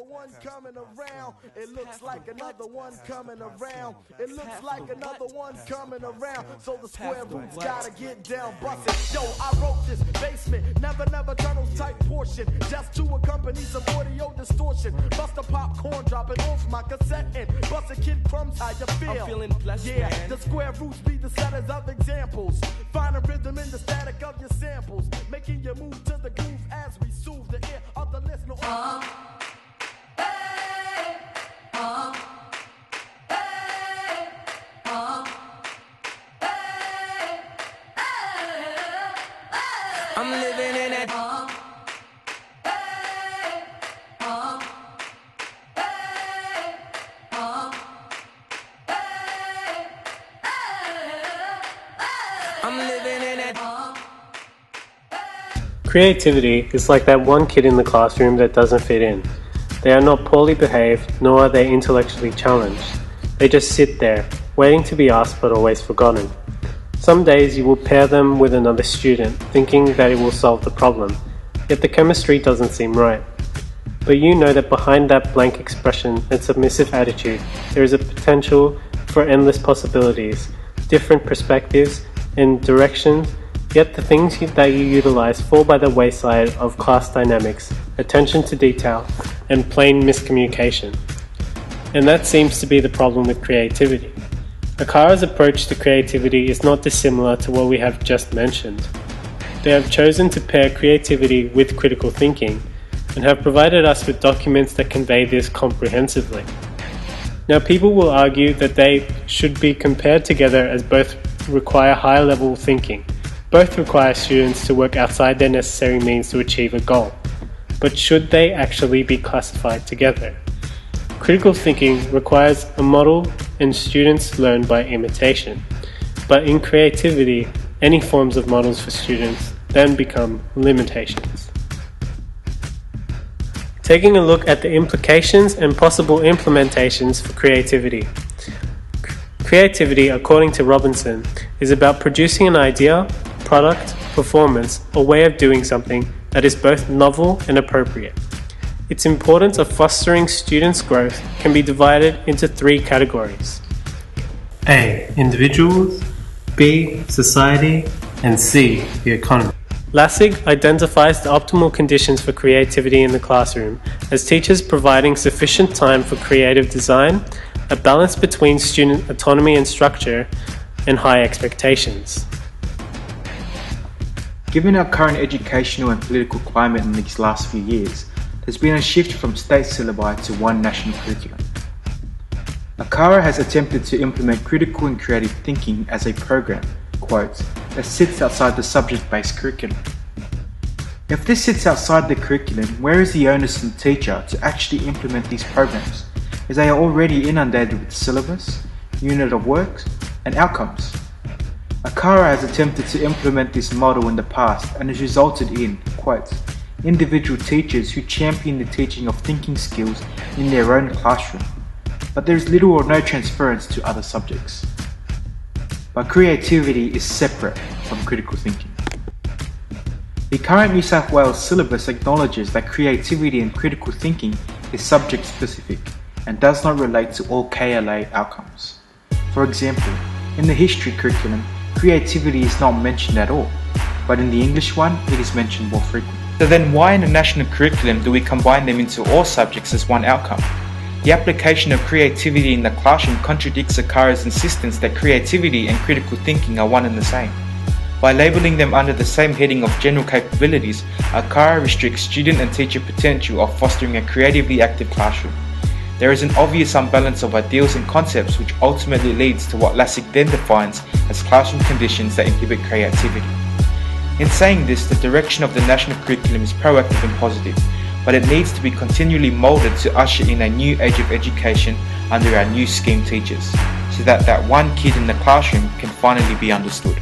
One coming around, it looks like another one coming around. It looks like another one coming around. So the square root's gotta get down, bust it. Yo, I wrote this basement, never tunnels type portion, just to accompany some audio distortion. Bust a popcorn, dropping off my cassette and bust a kid crumbs. How you feel? I'm feeling blessed, yeah, man. The square roots be the setters of examples. Find a rhythm in the static of your samples, making you move to the groove as we soothe the ear of the listener. I'm living in it. I'm living in it. Creativity is like that one kid in the classroom that doesn't fit in. They are not poorly behaved, nor are they intellectually challenged. They just sit there, waiting to be asked but always forgotten. Some days you will pair them with another student, thinking that it will solve the problem, yet the chemistry doesn't seem right. But you know that behind that blank expression and submissive attitude, there is a potential for endless possibilities, different perspectives and directions, yet the things that you utilize fall by the wayside of class dynamics, attention to detail, and plain miscommunication. And that seems to be the problem with creativity. Akara's approach to creativity is not dissimilar to what we have just mentioned. They have chosen to pair creativity with critical thinking, and have provided us with documents that convey this comprehensively. Now, people will argue that they should be compared together as both require high-level thinking. Both require students to work outside their necessary means to achieve a goal. But should they actually be classified together? Critical thinking requires a model and students learn by imitation. But in creativity, any forms of models for students then become limitations. Taking a look at the implications and possible implementations for creativity. Creativity, according to Robinson, is about producing an idea, product, performance, or way of doing something that is both novel and appropriate. Its importance of fostering students' growth can be divided into three categories. A. Individuals, B. Society, and C. The economy. Lassig identifies the optimal conditions for creativity in the classroom as teachers providing sufficient time for creative design, a balance between student autonomy and structure, and high expectations. Given our current educational and political climate in these last few years, there's been a shift from state syllabi to one national curriculum. Akara has attempted to implement critical and creative thinking as a program, quote, that sits outside the subject-based curriculum. If this sits outside the curriculum, where is the onus on the teacher to actually implement these programs, as they are already inundated with syllabus, unit of works, and outcomes? Akara has attempted to implement this model in the past and has resulted in, quote, individual teachers who champion the teaching of thinking skills in their own classroom, but there is little or no transference to other subjects. But creativity is separate from critical thinking. The current New South Wales syllabus acknowledges that creativity and critical thinking is subject specific and does not relate to all KLA outcomes. For example, in the history curriculum, creativity is not mentioned at all, but in the English one, it is mentioned more frequently. So then why in the national curriculum do we combine them into all subjects as one outcome? The application of creativity in the classroom contradicts Akara's insistence that creativity and critical thinking are one and the same. By labeling them under the same heading of general capabilities, Akara restricts student and teacher potential of fostering a creatively active classroom. There is an obvious unbalance of ideals and concepts which ultimately leads to what Lassig then defines as classroom conditions that inhibit creativity. In saying this, the direction of the national curriculum is proactive and positive, but it needs to be continually moulded to usher in a new age of education under our new scheme teachers, so that one kid in the classroom can finally be understood.